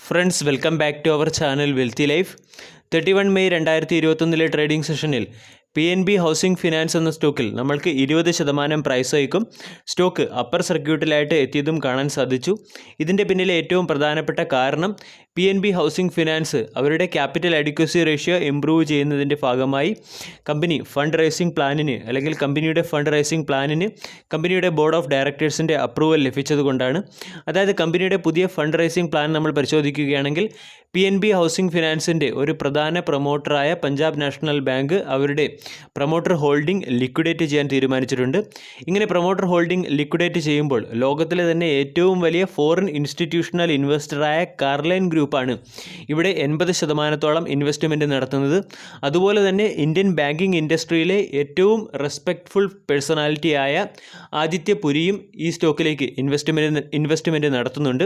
Friends, welcome back to our channel wealthy life. 31 May 2021 trading സെഷനിൽ PNB housing finance എന്ന സ്റ്റോക്കിൽ നമ്മൾക്ക് 20% price ഹൈക്കും സ്റ്റോക്ക് അപ്പർ സർക്യൂട്ടിലായിട്ട് എത്തിയതും കാണാൻ സാധിച്ചു. ഇതിൻ്റെ പിന്നിലെ ഏറ്റവും പ്രധാനപ്പെട്ട കാരണം PNB ഹൗസിംഗ് ഫിനാൻസ് അവരുടെ ക്യാപിറ്റൽ അഡിക്വസി റേഷ്യോ ഇംപ്രൂവ് ചെയ്യുന്നതിൻ്റെ ഭാഗമായി കമ്പനി ഫണ്ട് റൈസിംഗ് പ്ലാനിന് അല്ലെങ്കിൽ കമ്പനിയുടെ ഫണ്ട് റൈസിംഗ് പ്ലാനിന് കമ്പനിയുടെ ബോർഡ് ഓഫ് ഡയറക്ടേഴ്സിൻ്റെ അപ്രൂവൽ ലഭിച്ചതുകൊണ്ടാണ്. അതായത് കമ്പനിയുടെ പുതിയ ഫണ്ട് റൈസിംഗ് പ്ലാൻ നമ്മൾ പരിശോധിക്കുകയാണെങ്കിൽ PNB ഹൗസിംഗ് ഫിനാൻസിൻ്റെ ഒരു പ്രധാന പ്രൊമോട്ടറായ പഞ്ചാബ് നാഷണൽ ബാങ്ക് അവരുടെ പ്രൊമോട്ടർ ഹോൾഡിംഗ് ലിക്വിഡേറ്റ് ചെയ്യാൻ തീരുമാനിച്ചിട്ടുണ്ട്. ഇങ്ങനെ പ്രൊമോട്ടർ ഹോൾഡിംഗ് ലിക്വിഡേറ്റ് ചെയ്യുമ്പോൾ ലോകത്തിലെ തന്നെ ഏറ്റവും വലിയ ഫോറിൻ ഇൻസ്റ്റിറ്റ്യൂഷണൽ ഇൻവെസ്റ്ററായ കാർലൈൻ ഗ്രൂപ്പാണ് ഇവിടെ 80% ഇൻവെസ്റ്റ്മെൻറ്റ് നടത്തുന്നത്. അതുപോലെ തന്നെ ഇന്ത്യൻ ബാങ്കിങ് ഇൻഡസ്ട്രിയിലെ ഏറ്റവും റെസ്പെക്റ്റ്ഫുൾ പേഴ്സണാലിറ്റിയായ ആദിത്യ പുരിയും ഈ സ്റ്റോക്കിലേക്ക് ഇൻവെസ്റ്റ്മെൻറ്റ് നടത്തുന്നുണ്ട്.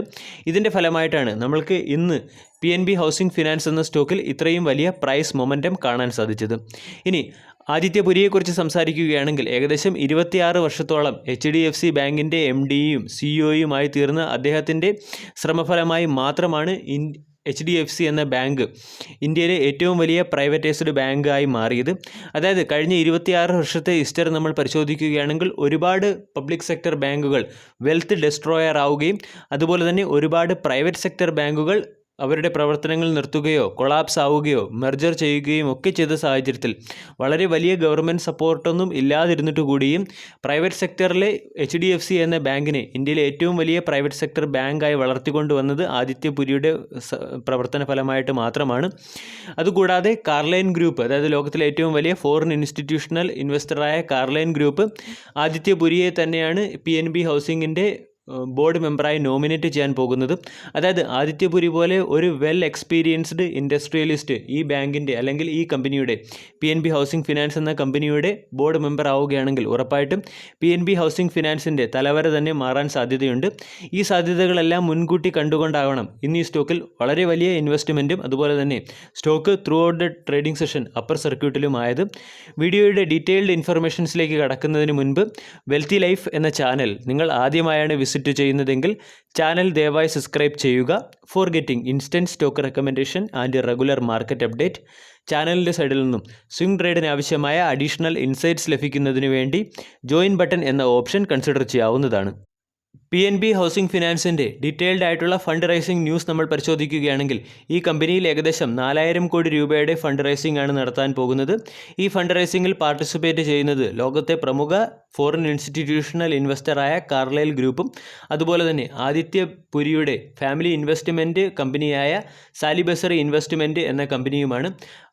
ഇതിൻ്റെ ഫലമായിട്ടാണ് നമ്മൾക്ക് ഇന്ന് PNB ഹൗസിംഗ് ഫിനാൻസ് എന്ന സ്റ്റോക്കിൽ ഇത്രയും വലിയ പ്രൈസ് മൊമെൻറ്റം കാണാൻ സാധിച്ചത്. ഇനി ആദിത്യ പുരിയെക്കുറിച്ച് സംസാരിക്കുകയാണെങ്കിൽ ഏകദേശം 26 വർഷത്തോളം HDFC ബാങ്കിൻ്റെ MDയും CEOയുമായി തീർന്ന അദ്ദേഹത്തിൻ്റെ ശ്രമഫലമായി മാത്രമാണ് HDFC എന്ന ബാങ്ക് ഇന്ത്യയിലെ ഏറ്റവും വലിയ പ്രൈവറ്റൈസ്ഡ് ബാങ്കായി മാറിയത്. അതായത് കഴിഞ്ഞ 26 വർഷത്തെ ഹിസ്റ്ററി നമ്മൾ പരിശോധിക്കുകയാണെങ്കിൽ ഒരുപാട് പബ്ലിക് സെക്ടർ ബാങ്കുകൾ വെൽത്ത് ഡെസ്ട്രോയർ ആവുകയും അതുപോലെ തന്നെ ഒരുപാട് പ്രൈവറ്റ് സെക്ടർ ബാങ്കുകൾ അവരുടെ പ്രവർത്തനങ്ങൾ നിർത്തുകയോ കൊളാപ്സ് ആവുകയോ മെർജർ ചെയ്യുകയും ഒക്കെ ചെയ്ത സാഹചര്യത്തിൽ വളരെ വലിയ ഗവൺമെൻറ് സപ്പോർട്ടൊന്നും ഇല്ലാതിരുന്നിട്ട് കൂടിയും പ്രൈവറ്റ് സെക്ടറിലെ HDFC എന്ന ബാങ്കിനെ ഇന്ത്യയിലെ ഏറ്റവും വലിയ പ്രൈവറ്റ് സെക്ടർ ബാങ്കായി വളർത്തിക്കൊണ്ടുവന്നത് ആദിത്യ പുരിയുടെ പ്രവർത്തന ഫലമായിട്ട് മാത്രമാണ്. അതുകൂടാതെ കാർലൈൻ ഗ്രൂപ്പ്, അതായത് ലോകത്തിലെ ഏറ്റവും വലിയ foreign institutional ഇൻവെസ്റ്ററായ Carline group Aditya പുരിയെ തന്നെയാണ് PNB ഹൗസിങ്ങിൻ്റെ ബോർഡ് മെമ്പറായി നോമിനേറ്റ് ചെയ്യാൻ പോകുന്നത്. അതായത് ആദിത്യ പുരി പോലെ ഒരു വെൽ എക്സ്പീരിയൻസ്ഡ് ഇൻഡസ്ട്രിയലിസ്റ്റ് ഈ ബാങ്കിൻ്റെ അല്ലെങ്കിൽ ഈ കമ്പനിയുടെ PNB ഹൗസിംഗ് ഫിനാൻസ് എന്ന കമ്പനിയുടെ ബോർഡ് മെമ്പർ ആവുകയാണെങ്കിൽ ഉറപ്പായിട്ടും PNB ഹൗസിംഗ് ഫിനാൻസിൻ്റെ തലവര തന്നെ മാറാൻ സാധ്യതയുണ്ട്. ഈ സാധ്യതകളെല്ലാം മുൻകൂട്ടി കണ്ടുകൊണ്ടാവണം ഇന്ന് ഈ സ്റ്റോക്കിൽ വളരെ വലിയ ഇൻവെസ്റ്റ്മെൻറ്റും അതുപോലെ തന്നെ stock throughout the trading session upper സർക്യൂട്ടിലുമായത്. വീഡിയോയുടെ ഡീറ്റെയിൽഡ് ഇൻഫർമേഷൻസിലേക്ക് കടക്കുന്നതിന് മുൻപ് വെൽത്തി ലൈഫ് എന്ന ചാനൽ നിങ്ങൾ ആദ്യമായാണ് വിസിറ്റ് ചെയ്യുന്നതെങ്കിൽ ചാനൽ ദയവായി സബ്സ്ക്രൈബ് ചെയ്യുക. For getting instant stock recommendation and regular market update. ചാനലിൻ്റെ സൈഡിൽ നിന്നും സ്വിംഗ് ട്രേഡിന് ആവശ്യമായ അഡീഷണൽ ഇൻസൈറ്റ്സ് ലഭിക്കുന്നതിന് വേണ്ടി ജോയിൻ ബട്ടൺ എന്ന ഓപ്ഷൻ കൺസിഡർ ചെയ്യാവുന്നതാണ്. PNB ഹൗസിംഗ് ഫിനാൻസിൻ്റെ ഡീറ്റെയിൽഡ് ആയിട്ടുള്ള ഫണ്ട് റൈസിംഗ് ന്യൂസ് നമ്മൾ പരിശോധിക്കുകയാണെങ്കിൽ ഈ കമ്പനിയിൽ ഏകദേശം 4000 കോടി രൂപയുടെ ഫണ്ട് റൈസിംഗ് ആണ് നടത്താൻ പോകുന്നത്. ഈ ഫണ്ട് റൈസിംഗിൽ പാർട്ടിസിപ്പേറ്റ് ചെയ്യുന്നത് ലോകത്തെ പ്രമുഖ ഫോറിൻ ഇൻസ്റ്റിറ്റ്യൂഷണൽ ഇൻവെസ്റ്ററായ കാർലൈൽ ഗ്രൂപ്പും അതുപോലെ തന്നെ ആദിത്യ പുരിയുടെ ഫാമിലി ഇൻവെസ്റ്റ്മെൻറ്റ് കമ്പനിയായ സാലിബസറി ഇൻവെസ്റ്റ്മെൻറ്റ് എന്ന കമ്പനിയുമാണ്.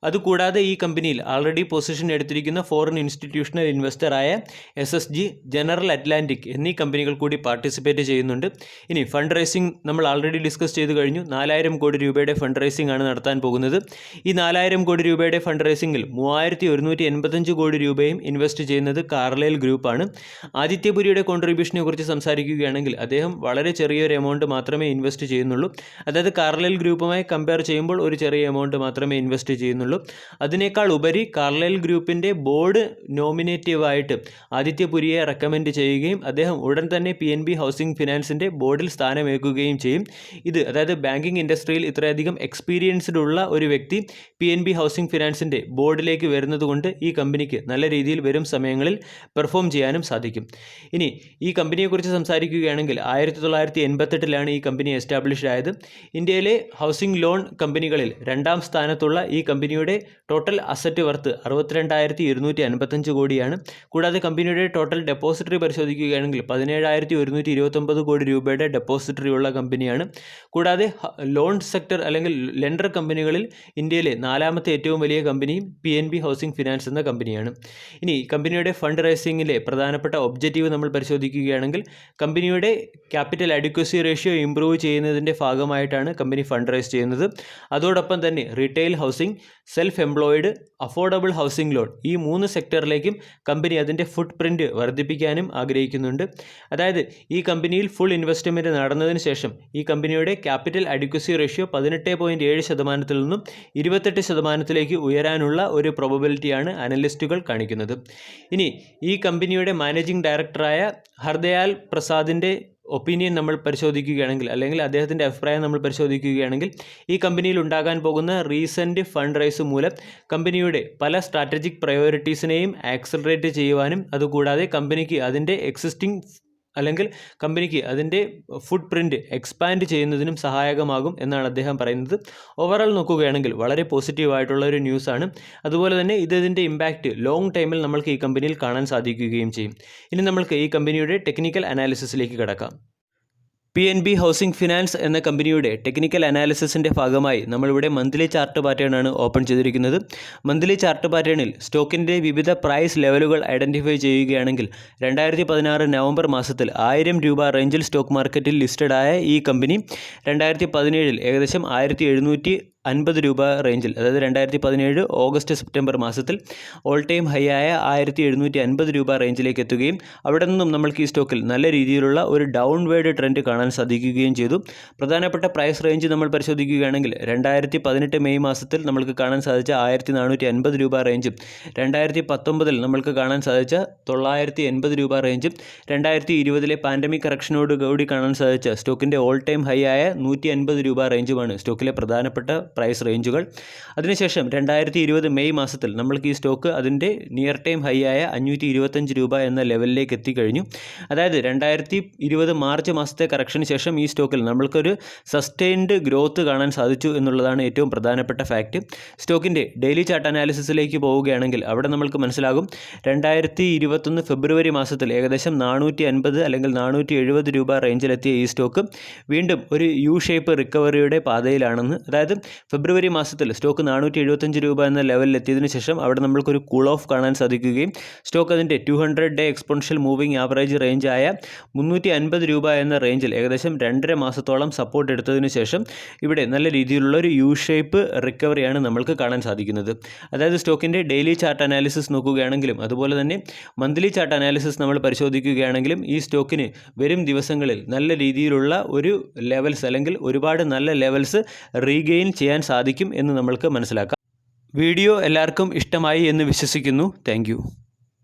അതുകൂടാതെ ഈ കമ്പനിയിൽ ആൾറെഡി പൊസിഷൻ എടുത്തിരിക്കുന്ന ഫോറിൻ ഇൻസ്റ്റിറ്റ്യൂഷണൽ ഇൻവെസ്റ്ററായ SSG, ജനറൽ അറ്റ്ലാന്റിക് എന്നീ കമ്പനികൾ കൂടി പാർട്ടിസിപ്പേറ്റ് ചെയ്യുന്നുണ്ട്. ഇനി ഫണ്ട് റൈസിംഗ് നമ്മൾ ആൾറെഡി ഡിസ്കസ് ചെയ്ത് കഴിഞ്ഞു. 4000 കോടി രൂപയുടെ ഫണ്ട് റൈസിംഗ് ആണ് നടത്താൻ പോകുന്നത്. ഈ 4000 കോടി രൂപയുടെ ഫണ്ട് റൈസിംഗിൽ 3185 കോടി രൂപയും ഇൻവെസ്റ്റ് ചെയ്യുന്നത് കാർലൈൽ ഗ്രൂപ്പാണ്. ആദിത്യ പുരിയുടെ കോൺട്രിബ്യൂഷനെ കുറിച്ച് സംസാരിക്കുകയാണെങ്കിൽ അദ്ദേഹം വളരെ ചെറിയൊരു എമൗണ്ട് മാത്രമേ ഇൻവെസ്റ്റ് ചെയ്യുന്നുള്ളൂ. അതായത് കാർലൈൽ ഗ്രൂപ്പുമായി കമ്പയർ ചെയ്യുമ്പോൾ ഒരു ചെറിയ എമൗണ്ട് മാത്രമേ ഇൻവെസ്റ്റ് ചെയ്യുന്നുള്ളൂ. അതിനേക്കാൾ ഉപരി കാർലൈൽ ഗ്രൂപ്പിൻ്റെ ബോർഡ് നോമിനേറ്റീവായിട്ട് ആദിത്യ പുരിയെ റെക്കമെൻഡ് ചെയ്യുകയും അദ്ദേഹം ഉടൻ തന്നെ PNB ഹൗസിംഗ് ഫിനാൻസിൻ്റെ ബോർഡിൽ സ്ഥാനമേൽക്കുകയും ചെയ്യും. ഇത് അതായത് ബാങ്കിങ് ഇൻഡസ്ട്രിയിൽ ഇത്രയധികം എക്സ്പീരിയൻസ്ഡ് ഉള്ള ഒരു വ്യക്തി PNB ഹൗസിംഗ് ഫിനാൻസിൻ്റെ ബോർഡിലേക്ക് വരുന്നതുകൊണ്ട് ഈ കമ്പനിക്ക് നല്ല രീതിയിൽ വരും സമയങ്ങളിൽ പെർഫോം ചെയ്യാനും സാധിക്കും. ഇനി ഈ കമ്പനിയെക്കുറിച്ച് സംസാരിക്കുകയാണെങ്കിൽ 1988 ഈ കമ്പനി എസ്റ്റാബ്ലിഷ്ഡ് ആയത്. ഇന്ത്യയിലെ ഹൗസിംഗ് ലോൺ കമ്പനികളിൽ 2ാം സ്ഥാനത്തുള്ള ഈ കമ്പനിയുടെ ടോട്ടൽ അസറ്റ് വർത്ത് 62,255 കോടിയാണ്. കൂടാതെ കമ്പനിയുടെ ടോട്ടൽ ഡെപ്പോസിറ്ററി പരിശോധിക്കുകയാണെങ്കിൽ 17,129 കോടി രൂപയുടെ ഡെപ്പോസിറ്ററി ഉള്ള കമ്പനിയാണ്. കൂടാതെ ലോൺ സെക്ടർ അല്ലെങ്കിൽ ലെൻഡർ കമ്പനികളിൽ ഇന്ത്യയിലെ 4ാമത്തെ ഏറ്റവും വലിയ കമ്പനിയും PNB ഹൗസിംഗ് ഫിനാൻസ് എന്ന കമ്പനിയാണ്. ഇനി കമ്പനിയുടെ ഫണ്ട് റൈസിംഗിലെ പ്രധാനപ്പെട്ട ഒബ്ജക്റ്റീവ് നമ്മൾ പരിശോധിക്കുകയാണെങ്കിൽ കമ്പനിയുടെ ക്യാപിറ്റൽ അഡിക്വസി റേഷ്യോ ഇംപ്രൂവ് ചെയ്യുന്നതിൻ്റെ ഭാഗമായിട്ടാണ് കമ്പനി ഫണ്ട് റൈസ് ചെയ്യുന്നത്. അതോടൊപ്പം തന്നെ retail housing, self employed, affordable housing loan ഈ 3 സെക്ടറിലേക്കും കമ്പനി അതിൻ്റെ ഫുട് പ്രിൻറ്റ് വർദ്ധിപ്പിക്കാനും ആഗ്രഹിക്കുന്നുണ്ട്. അതായത് ഈ കമ്പനിയിൽ ഫുൾ ഇൻവെസ്റ്റ്മെൻറ്റ് നടന്നതിന് ശേഷം ഈ കമ്പനിയുടെ ക്യാപിറ്റൽ അഡിക്വസി റേഷ്യോ 18.7% നിന്നും 28% ഉയരാനുള്ള ഒരു പ്രോബബിലിറ്റിയാണ് അനലിസ്റ്റുകൾ കാണിക്കുന്നത്. ഇനി ഈ കമ്പനിയുടെ മാനേജിംഗ് ഡയറക്ടറായ ഹർദയാൽ പ്രസാദിൻ്റെ ഒപ്പീനിയൻ നമ്മൾ പരിശോധിക്കുകയാണെങ്കിൽ അല്ലെങ്കിൽ അദ്ദേഹത്തിൻ്റെ അഭിപ്രായം നമ്മൾ പരിശോധിക്കുകയാണെങ്കിൽ ഈ കമ്പനിയിൽ ഉണ്ടാകാൻ പോകുന്ന റീസെൻറ്റ് ഫണ്ട് റൈസ് മൂലം കമ്പനിയുടെ പല സ്ട്രാറ്റജിക് പ്രയോറിറ്റീസിനെയും ആക്സലറേറ്റ് ചെയ്യുവാനും അതുകൂടാതെ കമ്പനിക്ക് അതിൻ്റെ എക്സിസ്റ്റിംഗ് അല്ലെങ്കിൽ കമ്പനിക്ക് അതിൻ്റെ ഫുട് പ്രിൻറ്റ് എക്സ്പാൻഡ് ചെയ്യുന്നതിനും സഹായകമാകും എന്നാണ് അദ്ദേഹം പറയുന്നത്. ഓവറോൾ നോക്കുകയാണെങ്കിൽ വളരെ പോസിറ്റീവായിട്ടുള്ള ഒരു ന്യൂസാണ്. അതുപോലെ തന്നെ ഇതിൻ്റെ ഇമ്പാക്റ്റ് ലോങ് ടൈമിൽ നമ്മൾക്ക് ഈ കമ്പനിയിൽ കാണാൻ സാധിക്കുകയും ചെയ്യും. ഇനി നമ്മൾക്ക് ഈ കമ്പനിയുടെ ടെക്നിക്കൽ അനാലിസിസിലേക്ക് കടക്കാം. PNB ഹൗസിംഗ് ഫിനാൻസ് എന്ന കമ്പനിയുടെ ടെക്നിക്കൽ അനാലിസിസിൻ്റെ ഭാഗമായി നമ്മളിവിടെ മന്ത്ലി ചാർട്ട് പാറ്റേൺ ആണ് ഓപ്പൺ ചെയ്തിരിക്കുന്നത്. മന്ത്ലി ചാർട്ട് പാറ്റേണിൽ സ്റ്റോക്കിൻ്റെ വിവിധ പ്രൈസ് ലെവലുകൾ ഐഡൻറ്റിഫൈ ചെയ്യുകയാണെങ്കിൽ 2016 നവംബർ മാസത്തിൽ 1000 രൂപ റേഞ്ചിൽ സ്റ്റോക്ക് മാർക്കറ്റിൽ ലിസ്റ്റഡായ ഈ കമ്പനി 2017 ഏകദേശം 1750 രൂപ റേഞ്ചിൽ, അതായത് 2017 ഓഗസ്റ്റ് സെപ്റ്റംബർ മാസത്തിൽ ഓൾ ടൈം ഹൈ ആയ 1750 രൂപ റേഞ്ചിലേക്ക് എത്തുകയും അവിടെ നിന്നും നമ്മൾക്ക് ഈ സ്റ്റോക്കിൽ നല്ല രീതിയിലുള്ള ഒരു ഡൗൺവേർഡ് ട്രെൻഡ് കാണാൻ സാധിക്കുകയും ചെയ്തു. പ്രധാനപ്പെട്ട പ്രൈസ് റേഞ്ച് നമ്മൾ പരിശോധിക്കുകയാണെങ്കിൽ 2018 മെയ് മാസത്തിൽ നമ്മൾക്ക് കാണാൻ സാധിച്ച 1450 രൂപ റേഞ്ചും 2019 നമ്മൾക്ക് കാണാൻ സാധിച്ച 980 രൂപ റേഞ്ചും 2020 പാൻഡമിക് കറക്ഷനോട് കൂടി കാണാൻ സാധിച്ച സ്റ്റോക്കിൻ്റെ ഓൾ ടൈം ഹൈ ആയ 150 രൂപ റേഞ്ചുമാണ് സ്റ്റോക്കിലെ പ്രധാനപ്പെട്ട പ്രൈസ് റേഞ്ചുകൾ. അതിനുശേഷം 2020 മെയ് മാസത്തിൽ നമ്മൾക്ക് ഈ സ്റ്റോക്ക് അതിൻ്റെ നിയർ ടൈം ഹൈ ആയ 525 രൂപ എന്ന ലെവലിലേക്ക് എത്തിക്കഴിഞ്ഞു. അതായത് 2020 മാർച്ച് മാസത്തെ കറക്ഷന് ശേഷം ഈ സ്റ്റോക്കിൽ നമ്മൾക്കൊരു സസ്റ്റെയിൻഡ് ഗ്രോത്ത് കാണാൻ സാധിച്ചു എന്നുള്ളതാണ് ഏറ്റവും പ്രധാനപ്പെട്ട ഫാക്റ്റ്. സ്റ്റോക്കിൻ്റെ ഡെയിലി ചാർട്ട് അനാലിസിസിലേക്ക് പോവുകയാണെങ്കിൽ അവിടെ നമ്മൾക്ക് മനസ്സിലാകും 2021 ഫെബ്രുവരി മാസത്തിൽ ഏകദേശം 450 അല്ലെങ്കിൽ 470 രൂപ റേഞ്ചിലെത്തിയ ഈ സ്റ്റോക്ക് വീണ്ടും ഒരു യു ഷേപ്പ് റിക്കവറിയുടെ പാതയിലാണെന്ന്. അതായത് ഫെബ്രുവരി മാസത്തിൽ സ്റ്റോക്ക് 475 രൂപ എന്ന ലെവലിൽ എത്തിയതിനു ശേഷം അവിടെ നമ്മൾക്കൊരു കൂൾ ഓഫ് കാണാൻ സാധിക്കുകയും സ്റ്റോക്ക് അതിൻ്റെ 200 ഡേ എക്സ്പോണൻഷ്യൽ മൂവിംഗ് ആവറേജ് റേഞ്ചായ 350 രൂപ എന്ന റേഞ്ചിൽ ഏകദേശം 2.5 മാസത്തോളം സപ്പോർട്ട് എടുത്തതിനു ശേഷം ഇവിടെ നല്ല രീതിയിലുള്ള ഒരു യു ഷേപ്പ് റിക്കവറിയാണ് നമ്മൾക്ക് കാണാൻ സാധിക്കുന്നത്. അതായത് സ്റ്റോക്കിൻ്റെ ഡെയിലി ചാർട്ട് അനാലിസിസ് നോക്കുകയാണെങ്കിലും അതുപോലെ തന്നെ മന്ത്ലി ചാർട്ട് അനാലിസിസ് നമ്മൾ പരിശോധിക്കുകയാണെങ്കിലും ഈ സ്റ്റോക്കിന് വരും ദിവസങ്ങളിൽ നല്ല രീതിയിലുള്ള ഒരു ലെവൽസ് അല്ലെങ്കിൽ ഒരുപാട് നല്ല ലെവൽസ് റീഗെയിൻ ചെയ്യാൻ സാധിക്കും എന്ന് നമ്മൾക്ക് മനസ്സിലാക്കാം. വീഡിയോ എല്ലാവർക്കും ഇഷ്ടമായി എന്ന് വിശ്വസിക്കുന്നു. താങ്ക്